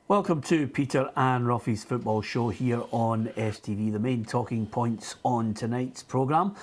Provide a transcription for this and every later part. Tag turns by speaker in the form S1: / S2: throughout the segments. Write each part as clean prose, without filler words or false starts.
S1: Welcome to Peter and Ruffy's football show here on STV. The main talking points on tonight's programme.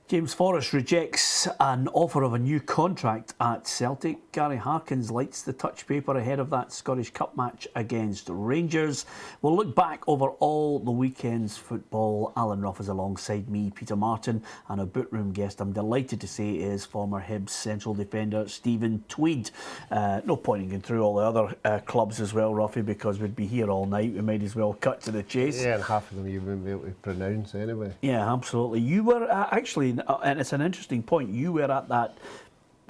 S1: James Forrest rejects an offer of a new contract at Celtic. Gary Harkins lights the touch paper ahead of that Scottish Cup match against Rangers. We'll look back over all the weekend's football. Alan Ruff is alongside me, Peter Martin, and a boot-room guest I'm delighted to say is former Hibs central defender Stephen Tweed. No point in going through all the other clubs as well, Ruffy, because we'd be here all night. We might as well cut to the chase.
S2: Yeah, and half of them you wouldn't be able to pronounce anyway.
S1: Yeah, absolutely. You were actually, and it's an interesting point, you were at that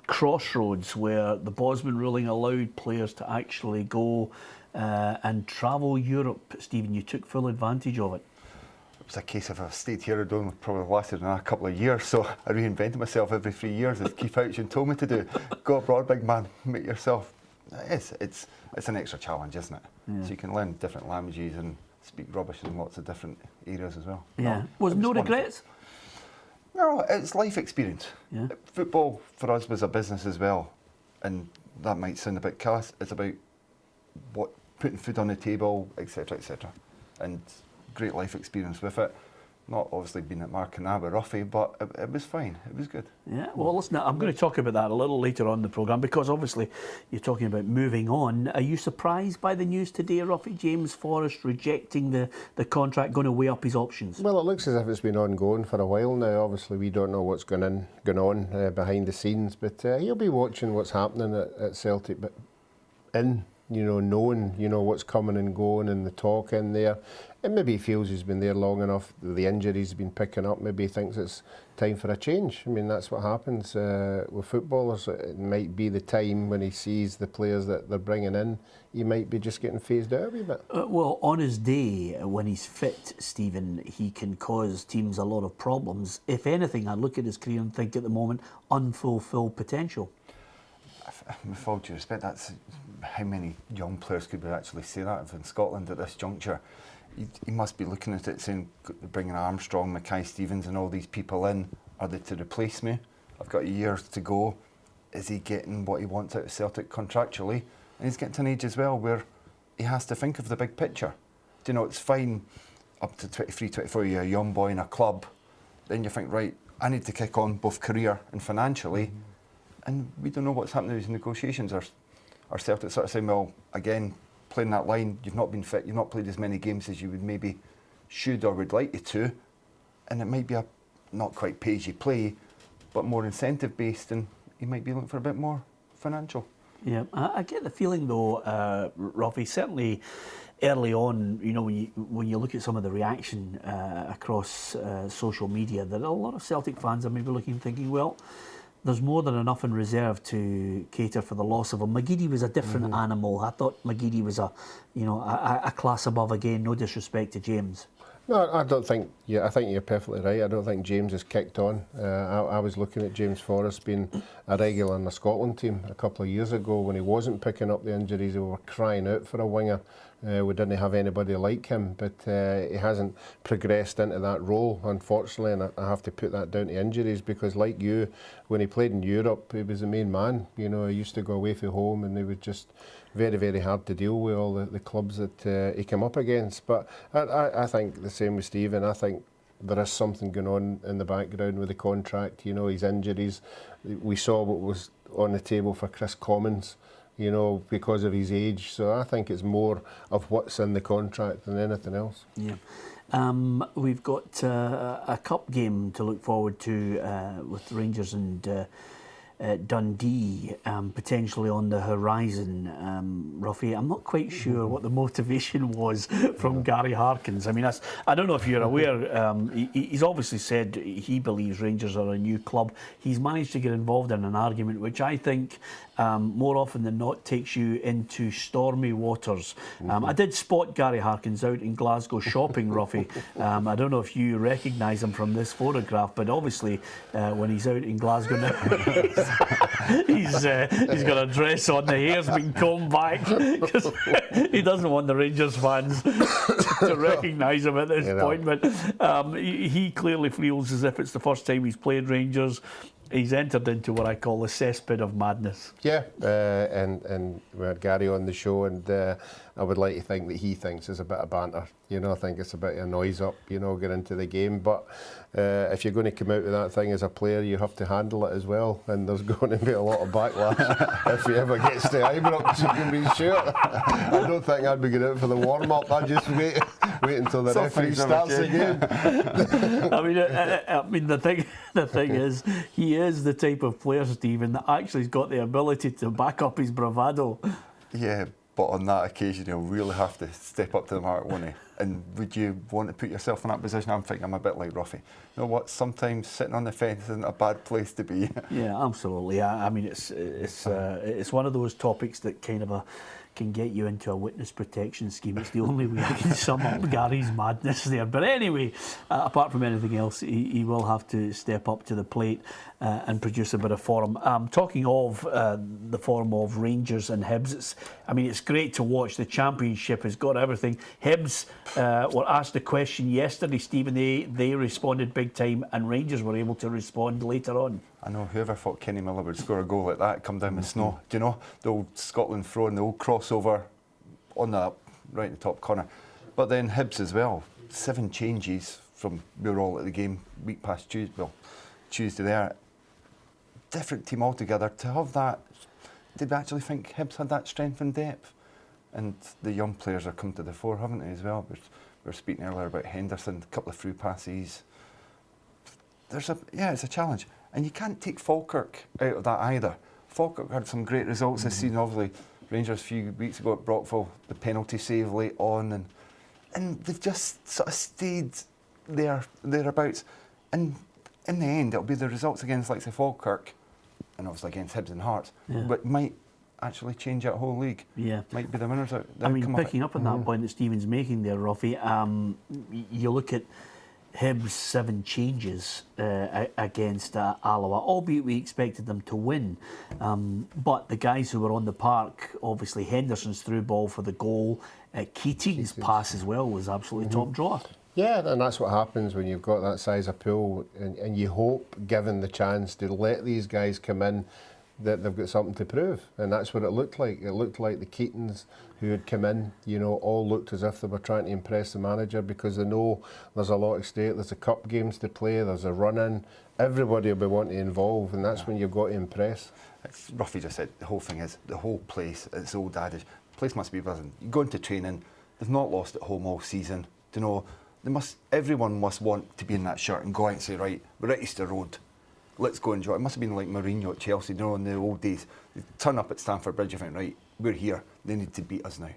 S1: crossroads where the Bosman ruling allowed players to actually go and travel Europe. Stephen, you took full advantage of it.
S3: It was a case of I stayed here, I'd only probably lasted another couple of years, so I reinvented myself every 3 years, as Keith Houchin told me to do. Go abroad, big man, make yourself. It's an extra challenge, isn't it? Yeah. So you can learn different languages and speak rubbish in lots of different areas as well.
S1: Yeah.
S3: No,
S1: was no regrets?
S3: No, it's life experience.
S1: Yeah.
S3: Football for us was a business as well, and that might sound a bit callous. It's about putting food on the table, etc., etc., and great life experience with it. Not obviously being at Marcana with Ruffy, but it was fine. It was good.
S1: Yeah, well, listen, I'm going to talk about that a little later on in the programme, because obviously you're talking about moving on. Are you surprised by the news today, Ruffy? James Forrest rejecting the contract, going to weigh up his options?
S2: Well, it looks as if it's been ongoing for a while now. Obviously, we don't know what's going on behind the scenes, but he'll be watching what's happening at Celtic, but knowing, what's coming and going and the talk in there. And maybe he feels he's been there long enough, the injuries have been picking up, maybe he thinks it's time for a change. I mean, that's what happens with footballers. It might be the time when he sees the players that they're bringing in, he might be just getting phased out a wee bit.
S1: Well, on his day, when he's fit, Stephen, he can cause teams a lot of problems. If anything, I look at his career and think at the moment, unfulfilled potential.
S3: With all due respect, that's how many young players could we actually say that in Scotland at this juncture? He must be looking at it saying, bringing Armstrong, Mackay-Stevens and all these people in, are they to replace me? I've got years to go. Is he getting what he wants out of Celtic contractually? And he's getting to an age as well where he has to think of the big picture. It's fine up to 23, 24, you're a young boy in a club. Then you think, right, I need to kick on both career and financially. And we don't know what's happening with negotiations. Are Celtic sort of saying, well, again, playing that line, you've not been fit, you've not played as many games as you would maybe should or would like you to, and it might be a not quite pay-as-you-play, but more incentive-based, and you might be looking for a bit more financial.
S1: Yeah, I get the feeling though, Ruffy, certainly early on, when you look at some of the reaction across social media, that a lot of Celtic fans are maybe looking, thinking, well, there's more than enough in reserve to cater for the loss of him. McGeady was a different animal. I thought McGeady was a class above again. No disrespect to James.
S2: No, I don't think. Yeah, I think you're perfectly right. I don't think James has kicked on. I was looking at James Forrest being a regular in the Scotland team a couple of years ago when he wasn't picking up the injuries. We were crying out for a winger. We didn't have anybody like him, but he hasn't progressed into that role, unfortunately, and I have to put that down to injuries, because like you, when he played in Europe, he was the main man. He used to go away from home and he was just very, very hard to deal with, all the clubs that he came up against. But I think the same with Stephen. I think there is something going on in the background with the contract, his injuries. We saw what was on the table for Chris Commons, because of his age. So I think it's more of what's in the contract than anything else.
S1: Yeah. We've got a cup game to look forward to with Rangers and Dundee potentially on the horizon. Ruffy, I'm not quite sure what the motivation was from Gary Harkins. I mean, I don't know if you're aware, he's obviously said he believes Rangers are a new club. He's managed to get involved in an argument which I think more often than not takes you into stormy waters. I did spot Gary Harkins out in Glasgow shopping, Ruffy. I don't know if you recognise him from this photograph, but obviously when he's out in Glasgow now, he's got a dress on, the hair's been combed back, because he doesn't want the Rangers fans to recognise him at this point. But he clearly feels as if it's the first time he's played Rangers. he's entered into what I call a cesspit of madness.
S2: Yeah, and we had Gary on the show, and I would like to think that he thinks it's a bit of banter. You know, I think it's a bit of a noise up, you know, get into the game. But if you're going to come out with that thing as a player, you have to handle it as well. And there's going to be a lot of backlash if he ever gets to Ibrox, you can be sure. I don't think I'd be going out for the warm-up. I'd just wait until the referee starts again.
S1: I mean, the thing is, he is the type of player, Stephen, that actually has got the ability to back up his bravado.
S3: Yeah, but on that occasion, he'll really have to step up to the mark, won't he? And would you want to put yourself in that position? I'm thinking I'm a bit like Ruffy. You know what? Sometimes sitting on the fence isn't a bad place to be.
S1: Yeah, absolutely. I mean, it's one of those topics that kind of can get you into a witness protection scheme. It's the only way I can sum up Gary's madness there. But anyway, apart from anything else, he will have to step up to the plate and produce a bit of form. Talking of the form of Rangers and Hibs, it's great to watch. The Championship has got everything. Hibs were asked a question yesterday, Stephen. They responded big time, and Rangers were able to respond later on.
S3: I know, whoever thought Kenny Miller would score a goal like that, come down with snow. Do you know, the old Scotland throw and the old crossover on that right in the top corner. But then Hibs as well, 7 changes from we were all at the game week past Tuesday there. Different team altogether. To have that, did we actually think Hibs had that strength and depth? And the young players have come to the fore, haven't they, as well? We were speaking earlier about Henderson, a couple of through passes. It's a challenge. And you can't take Falkirk out of that either. Falkirk had some great results this season. Obviously, Rangers a few weeks ago at Brockville, the penalty save late on, and they've just sort of stayed thereabouts. And in the end, it'll be the results against, like, say, Falkirk, and obviously against Hibs and Hearts, but might actually change that whole league. Yeah, might be the winners out.
S1: Picking up on that point that Stephen's making there, Ruffy. You look at Hibs' 7 changes against Alloa, albeit we expected them to win. But the guys who were on the park, obviously Henderson's through ball for the goal, Keating's pass as well was absolutely top drawer.
S2: Yeah, and that's what happens when you've got that size of pool, and you hope, given the chance, to let these guys come in, that they've got something to prove. And that's what it looked like. It looked like the Keatings who had come in, all looked as if they were trying to impress the manager, because they know there's a lot at stake. There's a cup games to play, there's a run-in. Everybody will be wanting to involve, and that's when you've got to impress.
S3: It's Ruffy just said, the whole thing is, the whole place, it's old adage, the place must be buzzing. You go into training, they've not lost at home all season. Everyone must want to be in that shirt and go out and say, right, we're at Easter Road. Let's go enjoy it. It must have been like Mourinho at Chelsea, in the old days. They turn up at Stamford Bridge and think, right, we're here. They need to beat us now.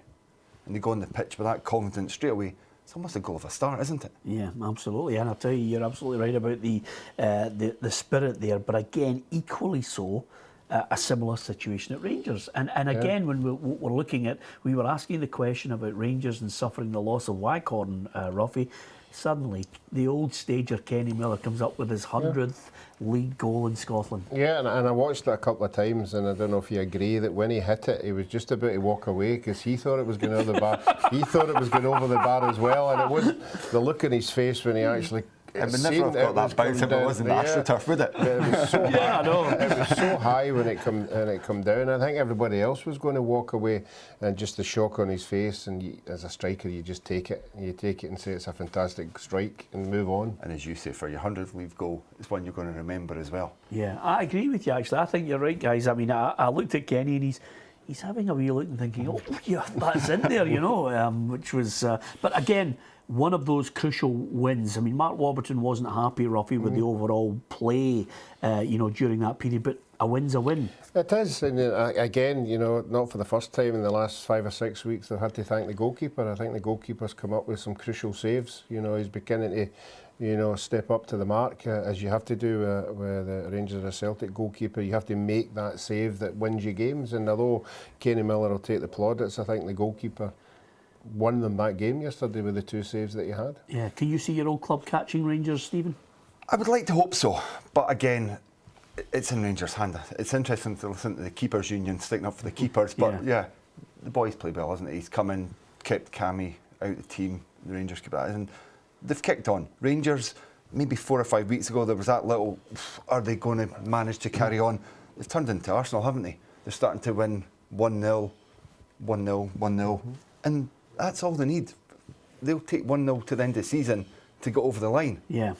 S3: And they go on the pitch with that confidence straight away. It's almost a goal of a start, isn't it?
S1: Yeah, absolutely. And I'll tell you, you're absolutely right about the spirit there. But again, equally so, a similar situation at Rangers. And again, when we're looking at, we were asking the question about Rangers and suffering the loss of Waghorn, Ruffy. Suddenly, the old stager Kenny Miller comes up with his 100th league goal in Scotland. Yeah,
S2: and I watched it a couple of times, and I don't know if you agree that when he hit it, he was just about to walk away because he thought it was going over the bar. He thought it was going over the bar as well, and it wasn't. The look in his face when he actually.
S3: It would never have got that bounce if it wasn't AstroTurf, would it?
S2: It was so high. I know. It was so high when it come down. I think everybody else was going to walk away, and just the shock on his face. And as a striker, you just take it. You take it and say it's a fantastic strike and move on.
S3: And as you say, for your 100th league goal, it's one you're going to remember as well.
S1: Yeah, I agree with you. Actually, I think you're right, guys. I looked at Kenny and he's having a wee look and thinking, oh yeah, that's in there, which was. But again, one of those crucial wins. Mark Warburton wasn't happy, Ruffy, with the overall play, during that period, but a win's a win.
S2: It is, and again, not for the first time in the last 5 or 6 weeks, they've had to thank the goalkeeper. I think the goalkeeper's come up with some crucial saves. He's beginning to, step up to the mark, as you have to do with the Rangers or Celtic goalkeeper. You have to make that save that wins you games, and although Kenny Miller will take the plaudits, I think the goalkeeper won them that game yesterday with the 2 saves that he had.
S1: Yeah, can you see your old club catching Rangers, Stephen?
S3: I would like to hope so, but again, it's in Rangers' hand. It's interesting to listen to the keepers' union sticking up for the keepers, but yeah, the boys play well, hasn't he? He's come in, kept Cammy out of the team, the Rangers keep that, and they've kicked on. Rangers, maybe 4 or 5 weeks ago, there was that little, are they going to manage to carry on? They've turned into Arsenal, haven't they? They're starting to win 1-0, 1-0, 1-0. And that's all they need. They'll take 1-0 to the end of the season to get over the line.
S1: Yeah.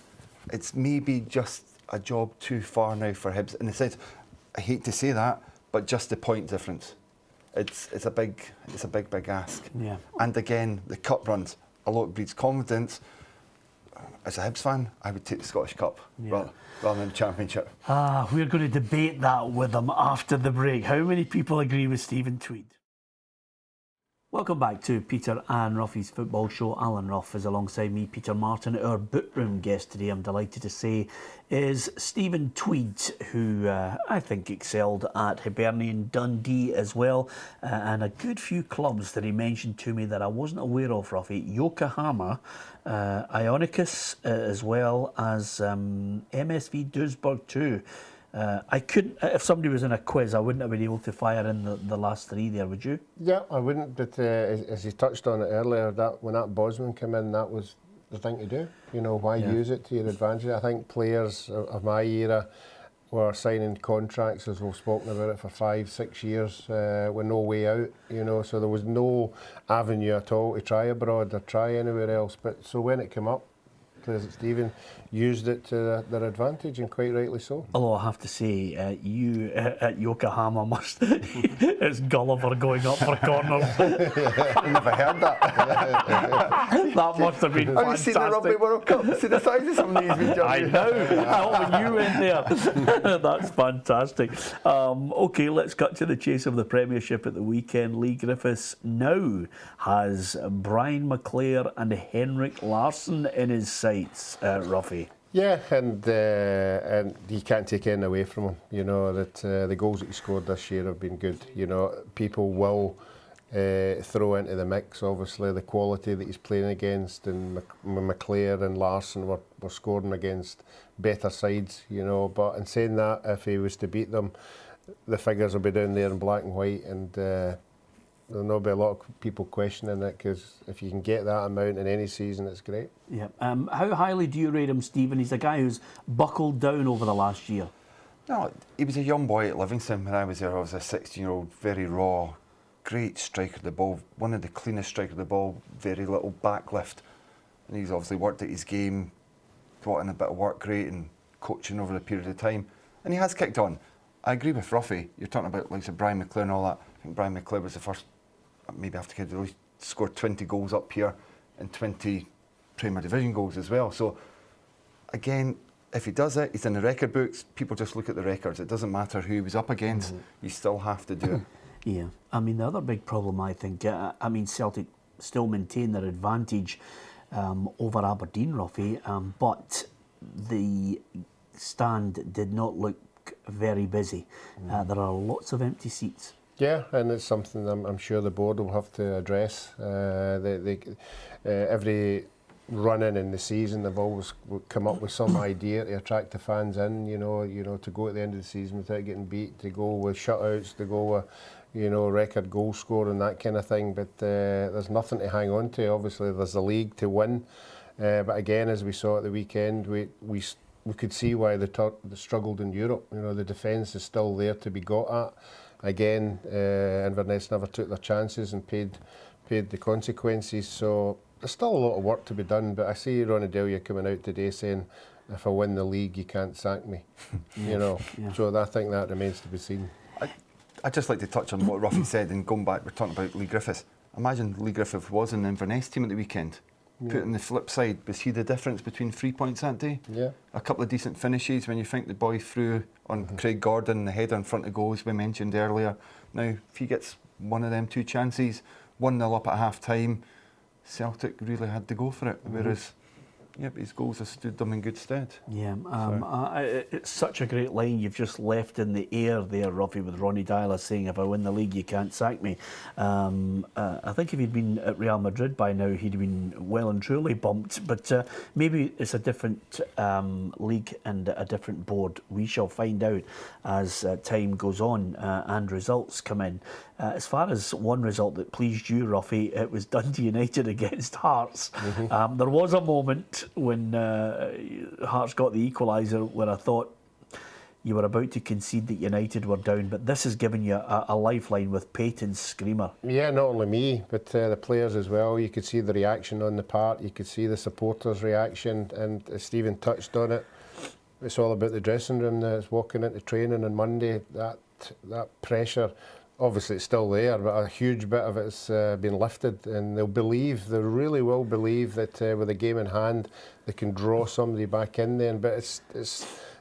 S3: It's maybe just a job too far now for Hibs. In a sense, I hate to say that, but just the point difference. It's a big ask.
S1: Yeah.
S3: And again, the cup runs, a lot breeds confidence. As a Hibs fan, I would take the Scottish Cup rather than the Championship.
S1: We're going to debate that with them after the break. How many people agree with Stephen Tweed? Welcome back to Peter and Ruffy's Football Show. Alan Ruff is alongside me, Peter Martin. Our boot-room guest today, I'm delighted to say, is Stephen Tweed, who I think excelled at Hibernian Dundee as well, and a good few clubs that he mentioned to me that I wasn't aware of, Ruffy. Yokohama, Ionicus, as well as MSV Duisburg too. I couldn't, if somebody was in a quiz, I wouldn't have been able to fire in the last three there, would you?
S2: Yeah, I wouldn't, but as you touched on it earlier, that when that Bosman came in, that was the thing to do. You know, why use it to your advantage? I think players of my era were signing contracts, as we've spoken about it, for 5-6 years with no way out, you know, so there was no avenue at all to try abroad or try anywhere else. But so when it came up, players like Stephen used it to their advantage, and quite rightly so.
S1: Although I have to say, you at Yokohama must, it's Gulliver going up for corners.
S3: I've never heard that.
S1: That must have been fantastic.
S3: Have you seen the Rugby World Cup? See the size of some of these videos?
S1: I know. When you went there. That's fantastic. OK, let's cut to the chase of the Premiership at the weekend. Lee Griffiths now has Brian McClare and Henrik Larsson in his sights, Ruffy.
S2: Yeah, and you can't take anything away from him. You know that the goals that he scored this year have been good. You know, people will throw into the mix, obviously, the quality that he's playing against, and McClare and Larsson were scoring against better sides. You know, but in saying that, if he was to beat them, the figures will be down there in black and white, and there'll not be a lot of people questioning it, because if you can get that amount in any season, it's great.
S1: Yeah. How highly do you rate him, Stephen? He's a guy who's buckled down over the last year.
S3: No, he was a young boy at Livingston when I was there. I was a 16-year-old, very raw, great striker of the ball, one of the cleanest striker of the ball, very little backlift. And he's obviously worked at his game, brought in a bit of work rate and coaching over a period of time. And he has kicked on. I agree with Ruffy. You're talking about like Brian McClare and all that. I think Brian McClare was the first, maybe after kid, he scored 20 goals up here and 20 Premier Division goals as well. So again, if he does it, he's in the record books. People just look at the records. It doesn't matter who he was up against. You still have to do it.
S1: Yeah. I mean, the other big problem, I think, Celtic still maintain their advantage over Aberdeen, Ruffy, but the stand did not look very busy. There are lots of empty seats.
S2: Yeah, and it's something I'm sure the board will have to address. Every run in the season, they've always come up with some idea to attract the fans in. You know, to go at the end of the season without getting beat, to go with shutouts, to go with, you know, record goal score and that kind of thing. But there's nothing to hang on to. Obviously, there's the league to win. But again, as we saw at the weekend, we could see why they struggled in Europe. You know, the defence is still there to be got at. Again, Inverness never took their chances and paid the consequences. So there's still a lot of work to be done. But I see Ronnie Delia coming out today saying, "If I win the league, you can't sack me." You know, so I think that remains to be seen.
S3: I'd just like to touch on what Ruffy said, and going back, we're talking about Lee Griffiths. Imagine Lee Griffiths was in the Inverness team at the weekend. Put on the flip side, was he the difference between 3 points that day?
S2: Yeah.
S3: A couple of decent finishes when you think the boy threw on Craig Gordon, the header in front of goals we mentioned earlier. Now, if he gets one of them 2 chances, 1-0 up at half time, Celtic really had to go for it. Whereas, his goals have stood them in good stead.
S1: Yeah, it's such a great line you've just left in the air there, Ruffy, with Ronnie Dyler saying, "If I win the league, you can't sack me." I think if he'd been at Real Madrid by now, he'd have been well and truly bumped. But maybe it's a different league and a different board. We shall find out as time goes on and results come in. As far as one result that pleased you, Ruffy, it was Dundee United against Hearts. There was a moment when Hearts got the equaliser, where I thought you were about to concede that United were down, but this has given you a lifeline with Payton's screamer.
S2: Yeah, not only me, but the players as well. You could see the reaction on the part, you could see the supporters' reaction, and Stephen touched on it. It's all about the dressing room that's walking into training on Monday. That pressure, obviously it's still there, but a huge bit of it's been lifted, and they really will believe that with the game in hand, they can draw somebody back in there. But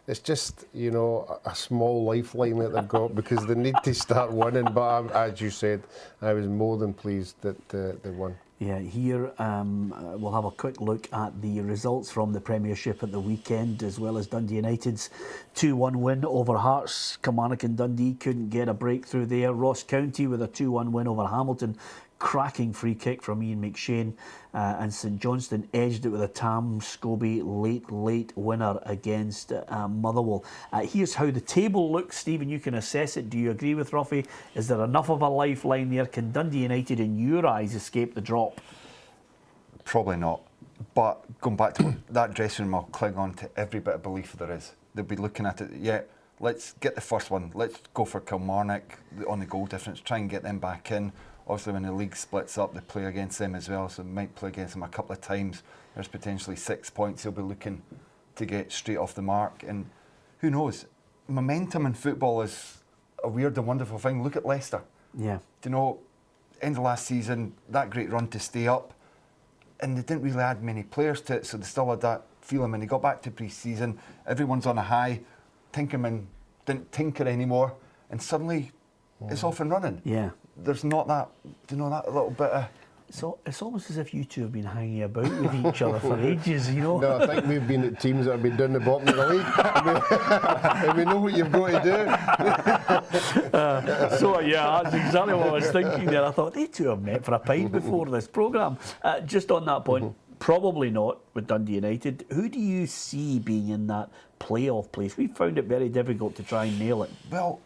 S2: it's just, you know, a small lifeline that they've got because they need to start winning. But as you said, I was more than pleased that they won.
S1: Yeah, here we'll have a quick look at the results from the Premiership at the weekend, as well as Dundee United's 2-1 win over Hearts. Kilmarnock and Dundee couldn't get a breakthrough there. Ross County with a 2-1 win over Hamilton. Cracking free kick from Ian McShane, and St Johnstone edged it with a Tam Scobie late winner against Motherwell. Here's how the table looks, Stephen. You can assess it. Do you agree with Ruffy? Is there enough of a lifeline there? Can Dundee United, in your eyes, escape the drop?
S3: Probably not. But going back to that dressing room, I'll cling on to every bit of belief there is. They'll be looking at it. Yeah, let's get the first one. Let's go for Kilmarnock on the goal difference. Try and get them back in. Obviously, when the league splits up, they play against them as well, so they might play against them a couple of times. There's potentially 6 points they'll be looking to get straight off the mark. And who knows? Momentum in football is a weird and wonderful thing. Look at Leicester.
S1: Yeah.
S3: Do you know, end of last season, that great run to stay up, and they didn't really add many players to it, so they still had that feeling. When they got back to pre-season, everyone's on a high. Tinkerman didn't tinker anymore, and suddenly it's off and running.
S1: Yeah.
S3: There's not that, you know, that little bit of...
S1: So it's almost as if you two have been hanging about with each other for ages, you know.
S2: No, I think we've been at teams that have been down the bottom of the league. And we know what you've got to do.
S1: So, yeah, that's exactly what I was thinking there. I thought they two have met for a pint before this programme. Just on that point, probably not with Dundee United. Who do you see being in that playoff place? We found it very difficult to try and nail it.
S3: Well,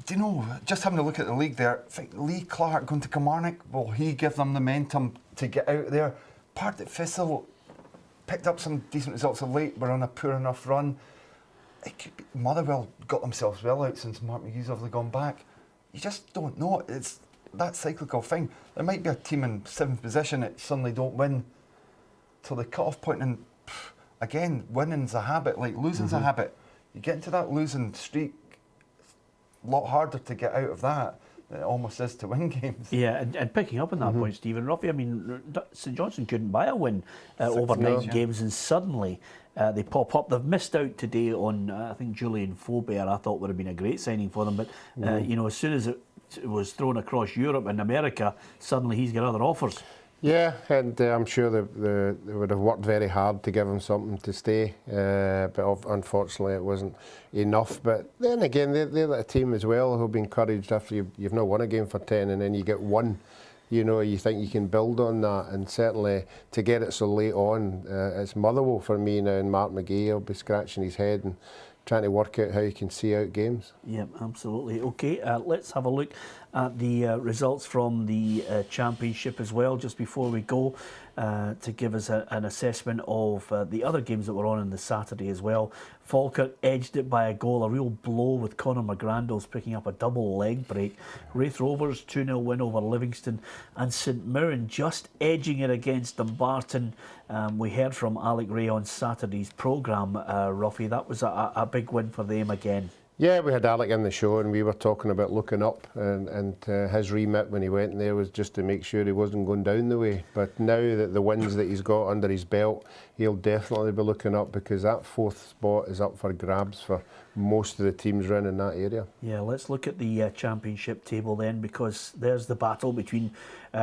S3: do you know, just having a look at the league there, I think Lee Clark going to Kilmarnock, will he give them the momentum to get out there? Partick Thistle picked up some decent results of late, were on a poor enough run. It could be, Motherwell got themselves well out since Mark McGee's obviously gone back. You just don't know. It's that cyclical thing. There might be a team in 7th position that suddenly don't win till the cut-off point, and again, winning's a habit, like losing's a habit. You get into that losing streak, a lot harder to get out of that than it almost is to win games.
S1: Yeah, and picking up on that point, Stephen, Ruffy, I mean, St Johnstone couldn't buy a win over 9 games, and suddenly they pop up. They've missed out today on, I think, Julian Faubert, I thought would have been a great signing for them, but, you know, as soon as it was thrown across Europe and America, suddenly he's got other offers.
S2: Yeah, and I'm sure they would have worked very hard to give him something to stay, but unfortunately it wasn't enough. But then again, they're a team as well who'll be encouraged after you've not won a game for 10 and then you get one. You know, you think you can build on that, and certainly to get it so late on, it's Motherwell for me now, and Mark McGee will be scratching his head and trying to work out how you can see out games.
S1: Yep, absolutely. Okay, let's have a look at the results from the Championship as well, just before we go, to give us an assessment of the other games that were on the Saturday as well. Falkirk edged it by a goal, a real blow with Conor McGrandles picking up a double leg break. Wraith Rovers 2-0 win over Livingston, and St Mirren just edging it against Dumbarton. We heard from Alec Ray on Saturday's programme, Ruffy. That was a big win for them again.
S2: Yeah, we had Alec in the show and we were talking about looking up, and his remit when he went in there was just to make sure he wasn't going down the way. But now that the wins that he's got under his belt, he'll definitely be looking up, because that 4th spot is up for grabs for most of the teams running in that area. Yeah,
S1: let's look at the Championship table then, because there's the battle between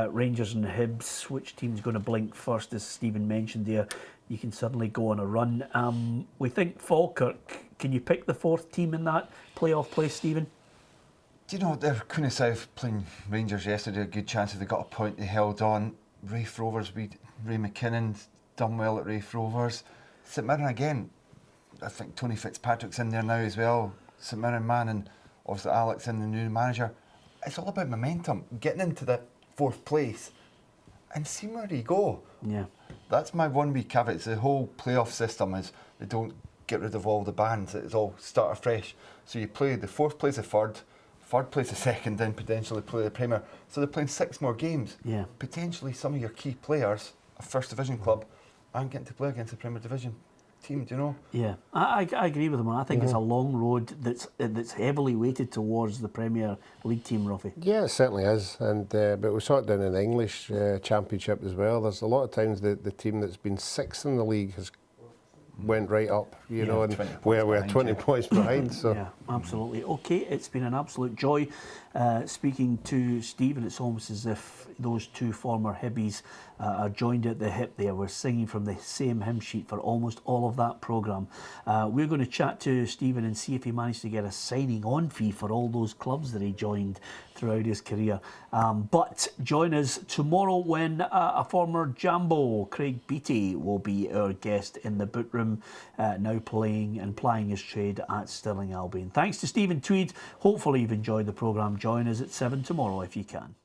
S1: Rangers and Hibs. Which team's going to blink first, as Stephen mentioned there? You can suddenly go on a run. We think Falkirk. Can you pick the 4th team in that playoff place, Stephen?
S3: Do you know, they're Cooney South playing Rangers yesterday, a good chance if they got a point, they held on. Wraith Rovers beat Ray McKinnon, done well at Wraith Rovers. St Mirren again, I think Tony Fitzpatrick's in there now as well, St Mirren man, and obviously Alex in the new manager. It's all about momentum, getting into the 4th place and seeing where you go.
S1: Yeah.
S3: That's my one wee caveat. It's the whole playoff system is they don't get rid of all the bands. It's all start afresh. So you play the fourth plays the third plays the second, then potentially play the Premier. So they're playing 6 more games.
S1: Yeah.
S3: Potentially some of your key players, a First Division club, aren't getting to play against a Premier Division team, do you know?
S1: Yeah, I agree with him. I think it's a long road that's heavily weighted towards the Premier League team, Ruffy.
S2: Yeah, it certainly is, and but we saw it down in the English Championship as well. There's a lot of times the team that's been 6th in the league has went right up, you know, and we're 20 points behind. So
S1: yeah, absolutely. Okay, it's been an absolute joy speaking to Steve, and it's almost as if those two former Hibbies are joined at the hip there. We're singing from the same hymn sheet for almost all of that programme. We're going to chat to Stephen and see if he managed to get a signing on fee for all those clubs that he joined throughout his career. But join us tomorrow when a former Jambo, Craig Beattie, will be our guest in the boot room, now playing and plying his trade at Stirling Albion. Thanks to Stephen Tweed. Hopefully you've enjoyed the programme. Join us at 7 tomorrow if you can.